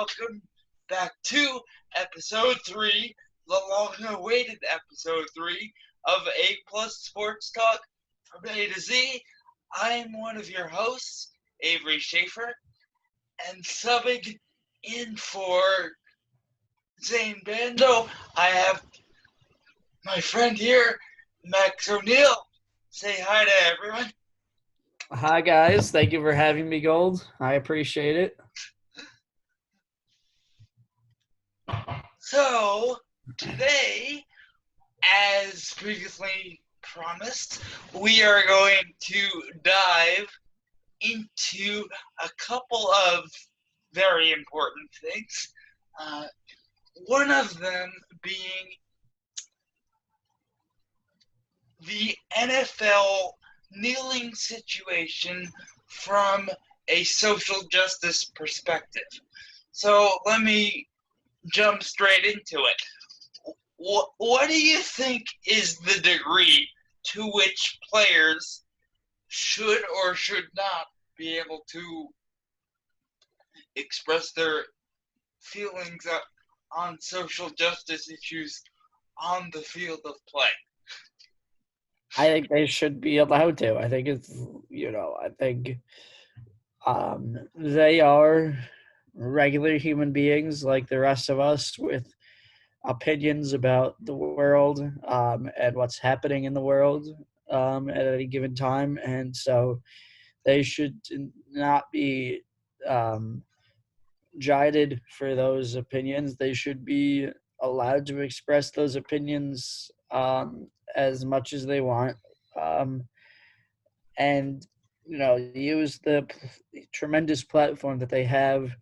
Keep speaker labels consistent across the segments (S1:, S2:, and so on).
S1: welcome back to episode 3, the long-awaited episode 3 of A Plus Sports Talk from A to Z. I am one of your hosts, Avery Schaefer, and subbing in for Zain Bando, I have my friend here, Max O'Neill. Say hi to everyone.
S2: Hi, guys. Thank you for having me, Gold. I appreciate it.
S1: So, today, as previously promised, we are going to dive into a couple of very important things. One of them being the NFL kneeling situation from a social justice perspective. So let me jump straight into it. What do you think is the degree to which players should or should not be able to express their feelings on social justice issues on the field of play?
S2: I think they should be allowed to. I think it's, they are regular human beings like the rest of us with opinions about the world and what's happening in the world at any given time. And so they should not be jided for those opinions. They should be allowed to express those opinions as much as they want, and use the tremendous platform that they have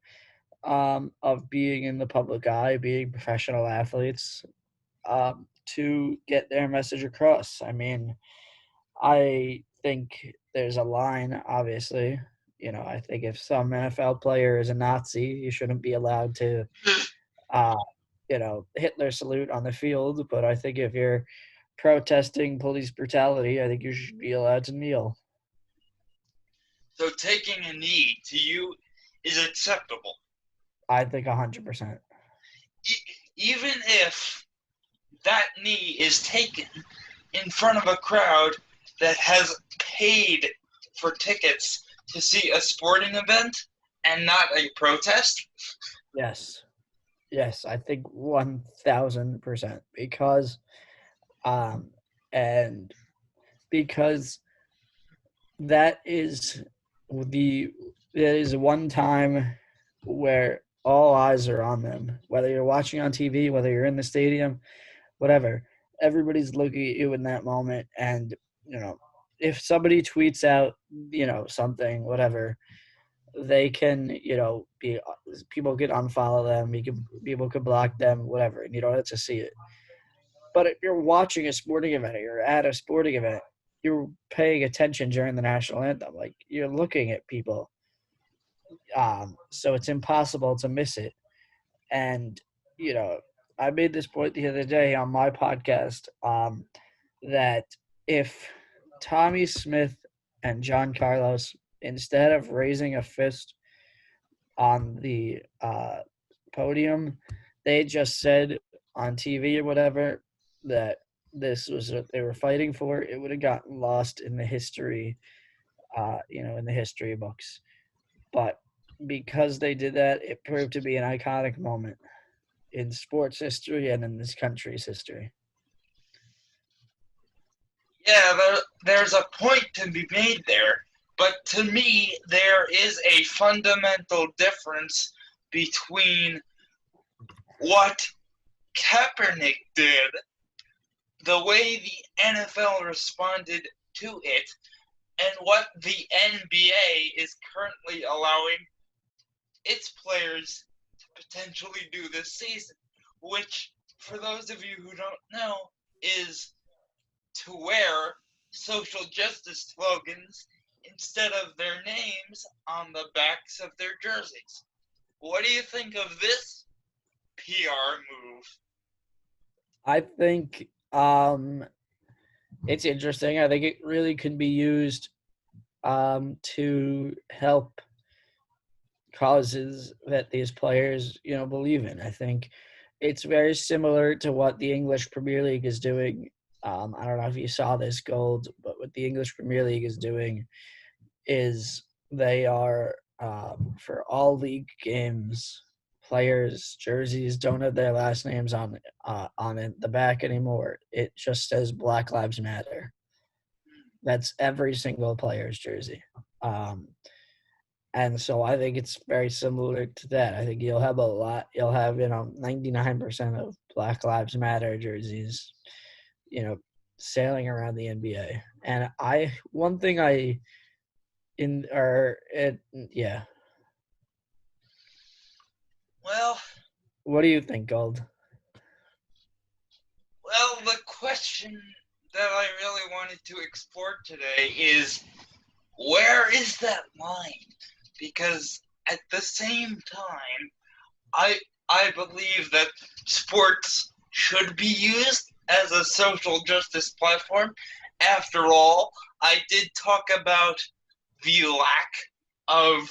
S2: of being in the public eye, being professional athletes, to get their message across. I mean, I think there's a line, obviously. I think if some NFL player is a Nazi, you shouldn't be allowed to, Hitler salute on the field. But I think if you're protesting police brutality, I think you should be allowed to kneel.
S1: So taking a knee to you is acceptable?
S2: I think 100%.
S1: Even if that knee is taken in front of a crowd that has paid for tickets to see a sporting event and not a protest?
S2: Yes, I think 1,000%, because and because that is one time where all eyes are on them, whether you're watching on TV, whether you're in the stadium, whatever. Everybody's looking at you in that moment. And if somebody tweets out something, whatever, they can be, people could unfollow them, people could block them, whatever, and you don't have to see it. But if you're watching a sporting event or you're at a sporting event, you're paying attention during the national anthem. Like, you're looking at people. So it's impossible to miss it. And, I made this point the other day on my podcast, that if Tommy Smith and John Carlos, instead of raising a fist on the podium, they just said on TV or whatever that this was what they were fighting for, it would have gotten lost in the history, in the history books. But because they did that, it proved to be an iconic moment in sports history and in this country's history.
S1: Yeah, there's a point to be made there. But to me, there is a fundamental difference between what Kaepernick did, the way the NFL responded to it, and what the NBA is currently allowing its players to potentially do this season, which, for those of you who don't know, is to wear social justice slogans instead of their names on the backs of their jerseys. What do you think of this PR move?
S2: I think it's interesting. I think it really can be used to help causes that these players, believe in. I think it's very similar to what the English Premier League is doing. I don't know if you saw this, Gold, but what the English Premier League is doing is they are, for all league games, players' jerseys don't have their last names on the back anymore. It just says Black Lives Matter. That's every single player's jersey. And so I think it's very similar to that. I think you'll have 99% of Black Lives Matter jerseys, sailing around the NBA. And yeah.
S1: Well,
S2: What do you think, Gold?
S1: well, the question that I really wanted to explore today is, where is that line? Because at the same time, I believe that sports should be used as a social justice platform. After all, I did talk about the lack of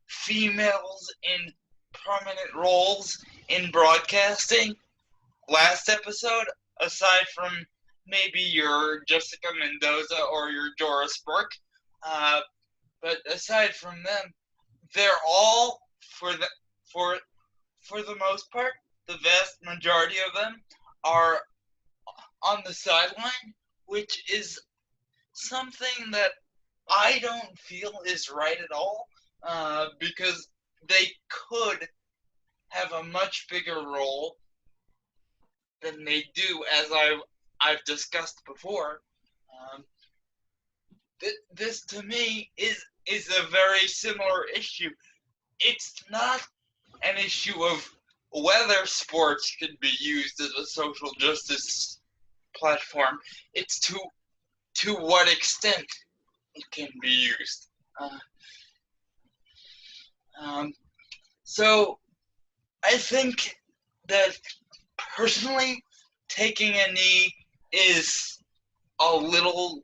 S1: females in prominent roles in broadcasting last episode, aside from maybe your Jessica Mendoza or your Doris Burke. But aside from them, they're all, for the most part, the vast majority of them are on the sideline, which is something that I don't feel is right at all, because they could have a much bigger role than they do, as I've discussed before. This to me is a very similar issue. It's not an issue of whether sports can be used as a social justice platform. It's to what extent it can be used. So I think that personally, taking a knee is a little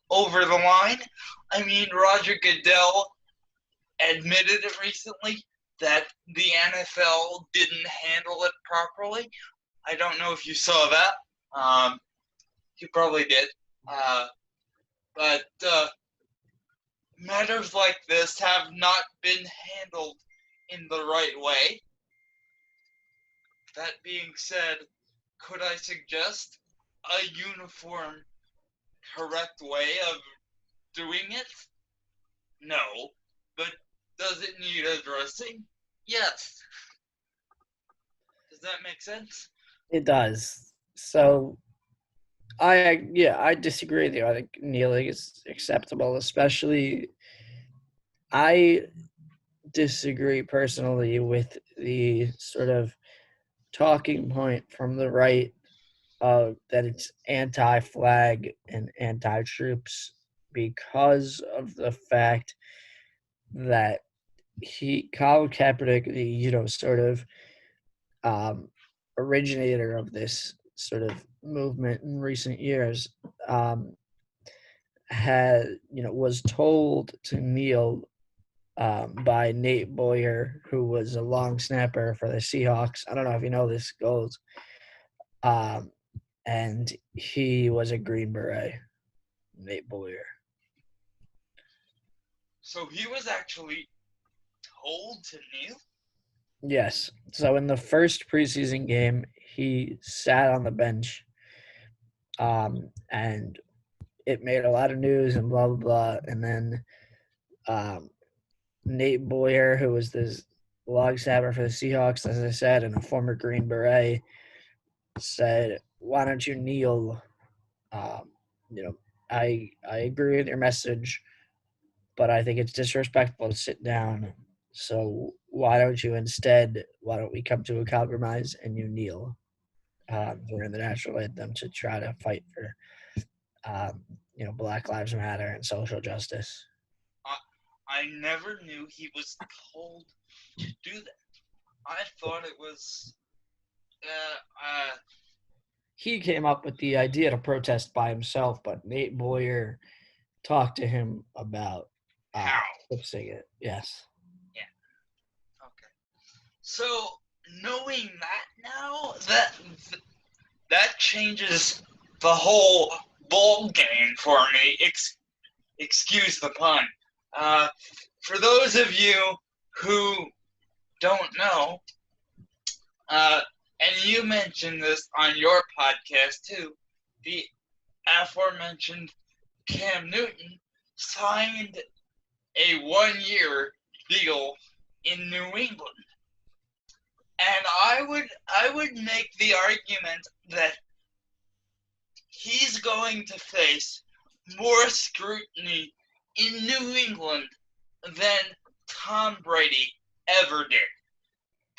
S1: over the line. I mean, Roger Goodell admitted it recently that the NFL didn't handle it properly. I don't know if you saw that. You probably did. But matters like this have not been handled in the right way. That being said, could I suggest a uniform, correct way of doing it? No. But does it need addressing? Yes. Does that make sense?
S2: It does. So I disagree with you. I think kneeling is acceptable, especially I disagree personally with the sort of talking point from the right that it's anti-flag and anti-troops because of the fact that Colin Kaepernick, the sort of originator of this sort of movement in recent years, was told to kneel by Nate Boyer, who was a long snapper for the Seahawks. I don't know if you know this, Gold. And he was a Green Beret, Nate Boyer.
S1: So he was actually told to kneel?
S2: Yes. So in the first preseason game, he sat on the bench, and it made a lot of news and blah, blah, blah. And then Nate Boyer, who was this long snapper for the Seahawks, as I said, and a former Green Beret, said, "Why don't you kneel? I agree with your message, but I think it's disrespectful to sit down. So why don't we come to a compromise and you kneel during the national anthem to try to fight for, Black Lives Matter and social justice?"
S1: I never knew he was told to do that. I thought it was.
S2: He came up with the idea to protest by himself, but Nate Boyer talked to him about Lip-sync it, yes.
S1: Yeah. Okay. So knowing that now, that changes the whole ball game for me. Excuse the pun. For those of you who don't know, and you mentioned this on your podcast too, the aforementioned Cam Newton signed a 1-year deal in New England. And I would make the argument that he's going to face more scrutiny in New England than Tom Brady ever did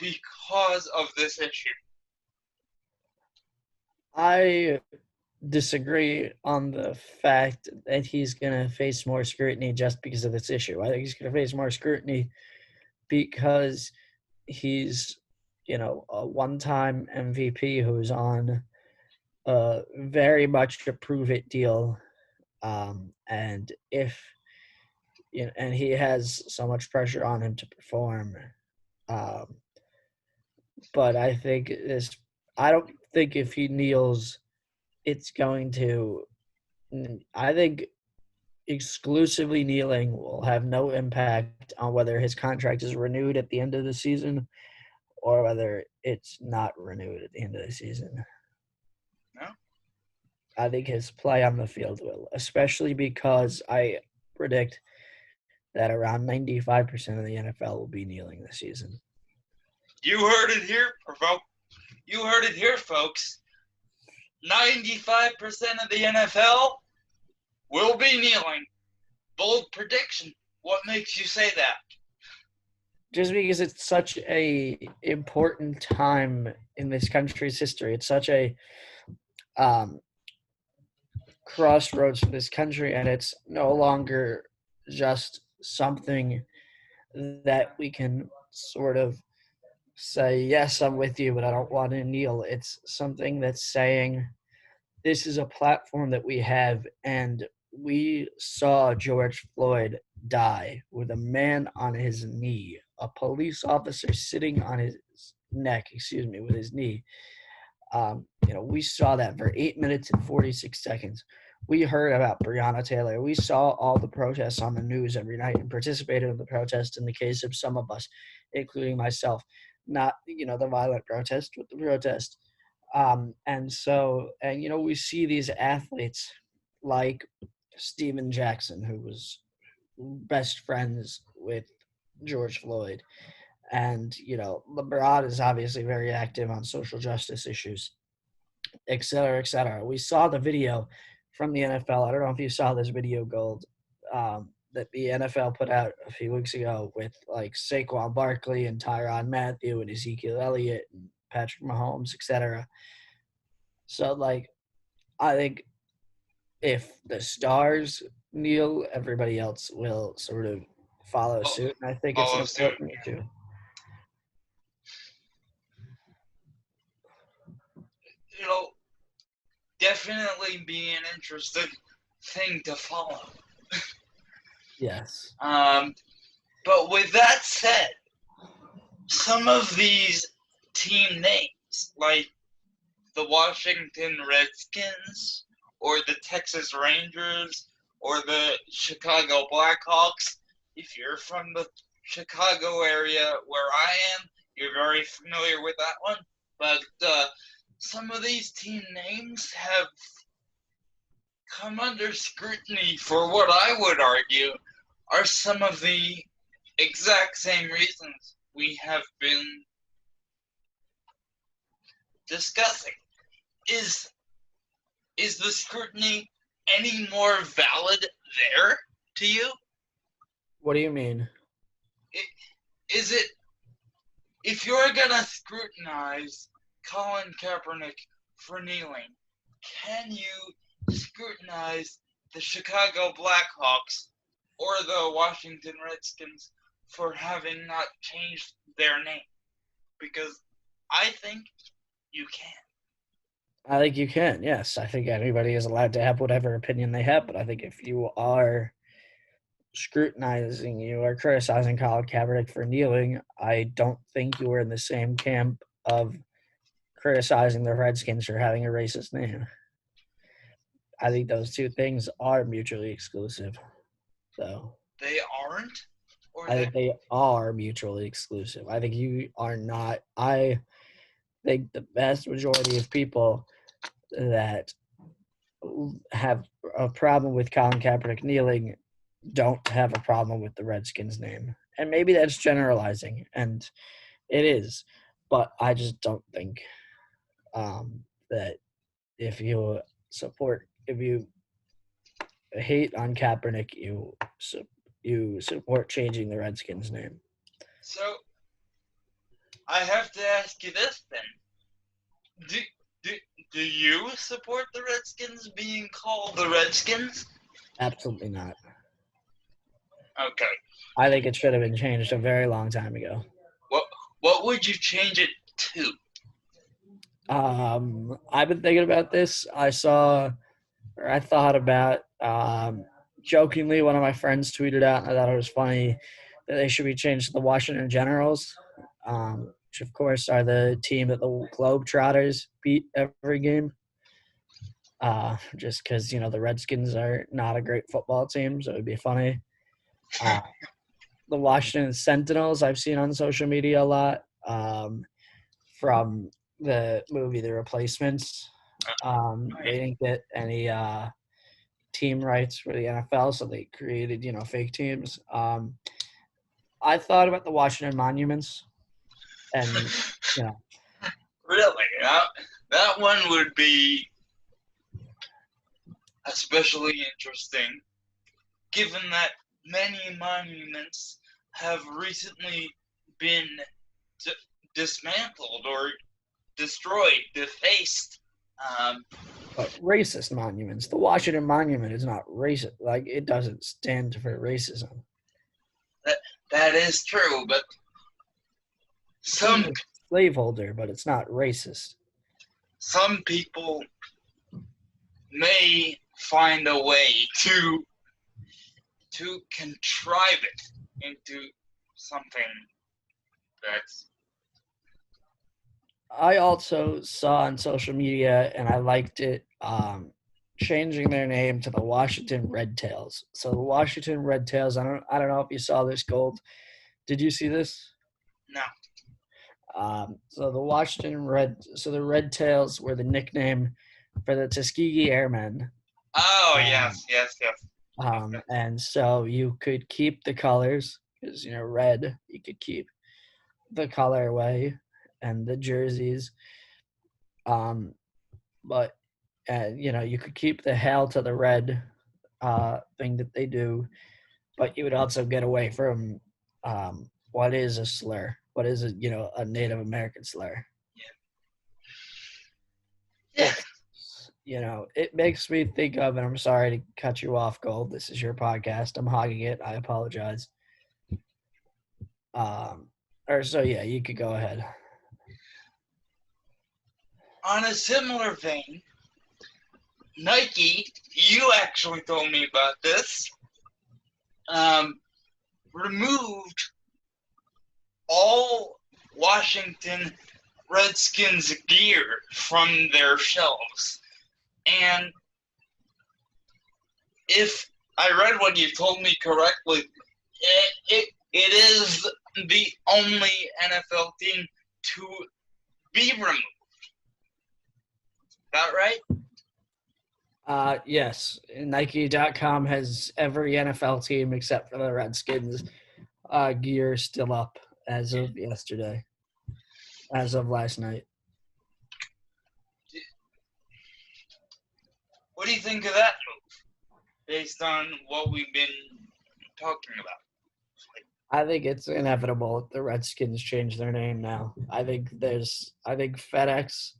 S1: because of this issue.
S2: I disagree on the fact that he's going to face more scrutiny just because of this issue. I think he's going to face more scrutiny because he's, a one-time MVP who's on a very much a prove-it deal. And and he has so much pressure on him to perform. But I don't think if he kneels, it's going to, I think exclusively kneeling will have no impact on whether his contract is renewed at the end of the season or whether it's not renewed at the end of the season.
S1: No?
S2: I think his play on the field will, especially because I predict that around 95% of the NFL will be kneeling this season.
S1: You heard it here, You heard it here, folks. 95% of the NFL will be kneeling. Bold prediction. What makes you say that?
S2: Just because it's such a important time in this country's history. It's such a crossroads for this country, and it's no longer just something that we can sort of say, yes, I'm with you, but I don't want to kneel. It's something that's saying this is a platform that we have, and we saw George Floyd die with a man on his knee, a police officer sitting on his neck, with his knee. We saw that for 8 minutes and 46 seconds. We heard about Breonna Taylor. We saw all the protests on the news every night and participated in the protest in the case of some of us, including myself. Not, the violent protest, but the protest. We see these athletes like Steven Jackson, who was best friends with George Floyd. And, LeBron is obviously very active on social justice issues, et cetera, et cetera. We saw the video from the NFL. I don't know if you saw this video, Gold, that the NFL put out a few weeks ago with like Saquon Barkley and Tyrann Mathieu and Ezekiel Elliott and Patrick Mahomes, et cetera. So, I think if the stars kneel, everybody else will sort of follow suit. And I think it's an important issue.
S1: It'll definitely be an interesting thing to follow.
S2: Yes.
S1: But with that said, some of these team names, like the Washington Redskins or the Texas Rangers or the Chicago Blackhawks, if you're from the Chicago area where I am, you're very familiar with that one. But some of these team names have come under scrutiny for what I would argue are some of the exact same reasons we have been discussing. Is the scrutiny any more valid there to you?
S2: What do you mean?
S1: Is it, if you're going to scrutinize Colin Kaepernick for kneeling, can you scrutinize the Chicago Blackhawks or the Washington Redskins for having not changed their name? Because I think you can.
S2: I think you can, yes. I think everybody is allowed to have whatever opinion they have, but I think if you are scrutinizing you or criticizing Colin Kaepernick for kneeling, I don't think you were in the same camp of criticizing the Redskins for having a racist name. I think those two things are mutually exclusive, though.
S1: They aren't? Or
S2: I think they are mutually exclusive. I think you are not. I think the vast majority of people that have a problem with Colin Kaepernick kneeling don't have a problem with the Redskins name. And maybe that's generalizing, and it is. But I just don't think that if you hate on Kaepernick, you support changing the Redskins name.
S1: So, I have to ask you this then. Do you support the Redskins being called the Redskins?
S2: Absolutely not.
S1: Okay.
S2: I think it should have been changed a very long time ago.
S1: What would you change it to?
S2: I've been thinking about this. I thought about jokingly, one of my friends tweeted out, and I thought it was funny, that they should be changed to the Washington Generals, which of course are the team that the Globetrotters beat every game. Just because, the Redskins are not a great football team, so it would be funny. The Washington Sentinels I've seen on social media a lot, from the movie The Replacements. They didn't get any team rights for the NFL, so they created, fake teams. I thought about the Washington Monuments, and
S1: Really? That one would be especially interesting, given that many monuments have recently been dismantled or destroyed, defaced.
S2: But racist monuments. The Washington Monument is not racist. Like, it doesn't stand for racism.
S1: That is true, but some
S2: slaveholder, but it's not racist.
S1: Some people may find a way to contrive it into something that's.
S2: I also saw on social media, and I liked it, changing their name to the Washington Red Tails. So the Washington Red Tails, I don't know if you saw this, Gold. Did you see this?
S1: No.
S2: So the Red Tails were the nickname for the Tuskegee Airmen.
S1: Oh, yes.
S2: And so you could keep the colors, because, red, you could keep the colorway and the jerseys. But you could keep the hail to the red thing that they do, but you would also get away from what is a slur, what is a Native American slur.
S1: Yeah.
S2: It makes me think of, and I'm sorry to cut you off, Gold. This is your podcast. I'm hogging it. I apologize. You could go ahead.
S1: On a similar vein, Nike, you actually told me about this, removed all Washington Redskins gear from their shelves. And if I read what you told me correctly, it is the only NFL team to be removed. Is that right?
S2: Yes. Nike.com has every NFL team except for the Redskins gear still up as of yesterday, as of last night.
S1: What do you think of that move, based on what we've been talking about?
S2: I think it's inevitable that the Redskins change their name now. I think FedEx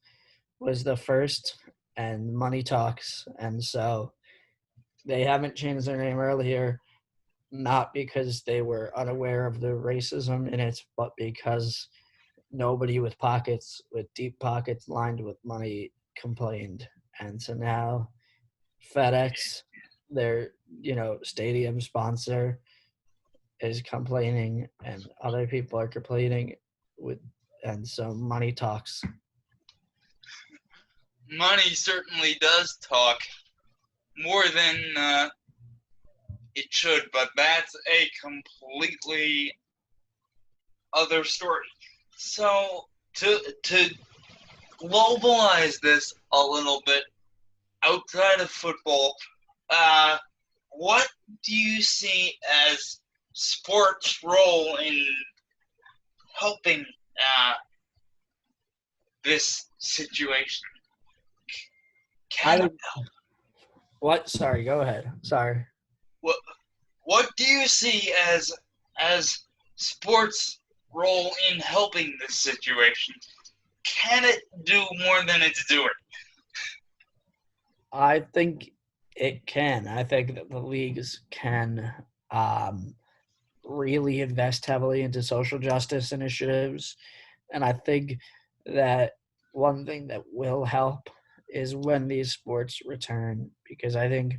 S2: was the first, and money talks, and so they haven't changed their name earlier, not because they were unaware of the racism in it, but because nobody with deep pockets lined with money complained. And so now FedEx, their stadium sponsor, is complaining and other people are complaining and so money talks.
S1: Money certainly does talk more than it should, but that's a completely other story. So to globalize this a little bit outside of football, what do you see as sports' role in helping this situation?
S2: What? Sorry, go ahead. Sorry.
S1: What do you see as sports' role in helping this situation? Can it do more than it's doing?
S2: I think it can. I think that the leagues can really invest heavily into social justice initiatives. And I think that one thing that will help is when these sports return, because I think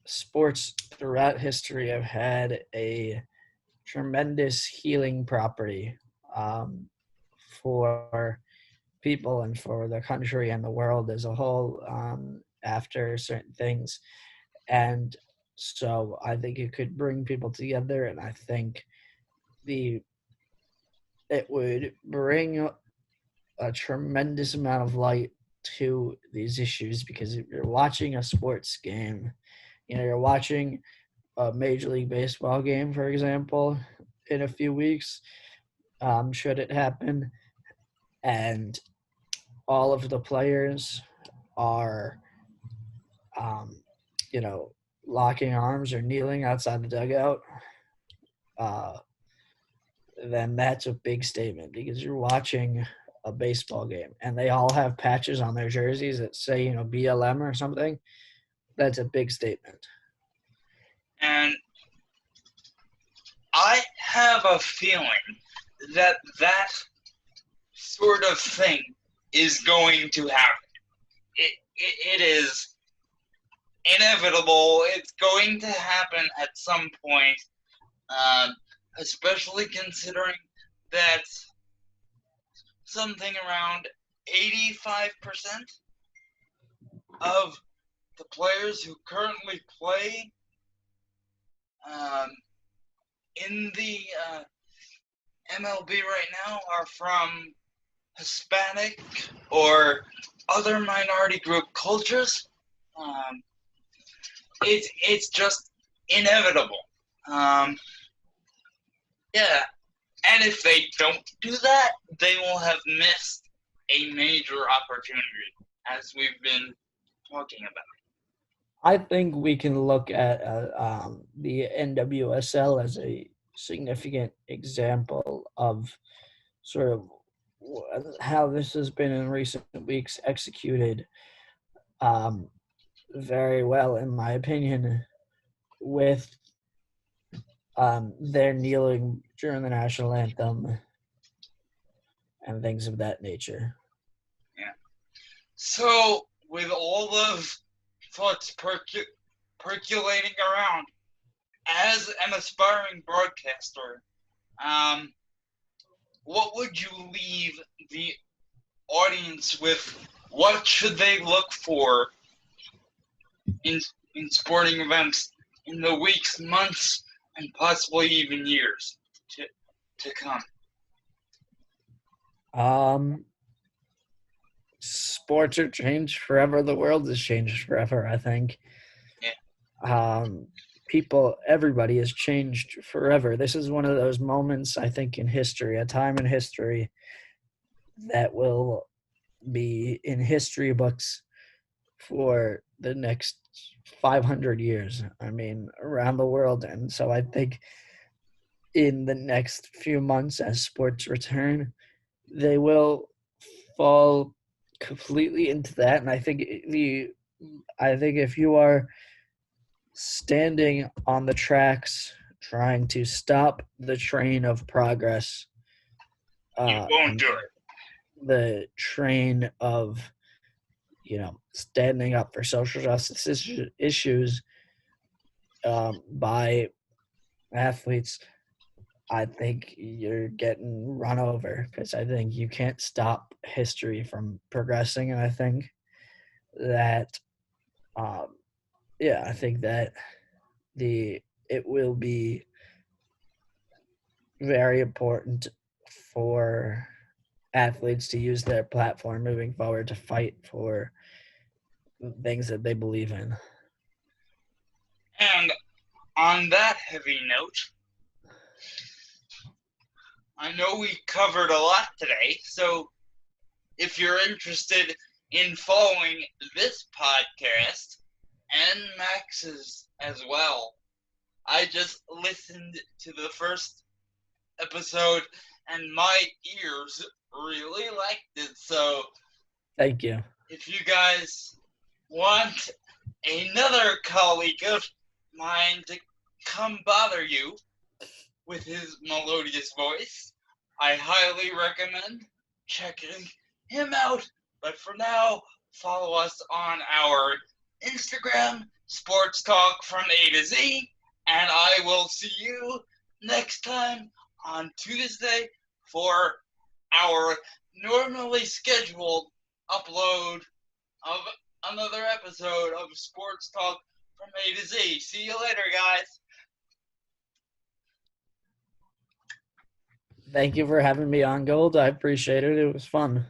S2: sports throughout history have had a tremendous healing property for people and for the country and the world as a whole after certain things. And so I think it could bring people together, and I think it would bring a tremendous amount of light to these issues, because if you're watching a sports game, you're watching a Major League Baseball game, for example, in a few weeks, should it happen, and all of the players are, locking arms or kneeling outside the dugout, then that's a big statement, because you're watching a baseball game and they all have patches on their jerseys that say, BLM or something. That's a big statement.
S1: And I have a feeling that sort of thing is going to happen. It is inevitable. It's going to happen at some point, especially considering that something around 85% of the players who currently play in the MLB right now are from Hispanic or other minority group cultures. It's just inevitable. Yeah, and if they don't do that, they will have missed a major opportunity, as we've been talking about.
S2: I think we can look at the NWSL as a significant example of sort of how this has been in recent weeks executed very well, in my opinion, with their kneeling during the national anthem and things of that nature.
S1: Yeah. So, with all of thoughts percolating around, as an aspiring broadcaster, what would you leave the audience with? What should they look for in sporting events in the weeks, months, and possibly even years to come?
S2: Sports are changed forever. The world has changed forever, I think.
S1: Yeah.
S2: Everybody has changed forever. This is one of those moments, I think, in history, a time in history that will be in history books for the next 500 years, around the world. And so I think in the next few months, as sports return, they will fall completely into that. And I think if you are standing on the tracks trying to stop the train of progress,
S1: you won't do it.
S2: The train of standing up for social justice issues by athletes, I think you're getting run over because I think you can't stop history from progressing. And I think that, I think that it will be very important for athletes to use their platform moving forward to fight for things that they believe in.
S1: And on that heavy note, I know we covered a lot today, so if you're interested in following this podcast and Max's as well, I just listened to the first episode and my ears really liked it. So
S2: Thank you.
S1: if you guys want another colleague of mine to come bother you with his melodious voice, I highly recommend checking him out. But for now, follow us on our Instagram, Sports Talk from A to Z, and I will see you next time on Tuesday for our normally scheduled upload of another episode of Sports Talk from A to Z. See you later, guys.
S2: Thank you for having me on, Gold. I appreciate it. It was fun.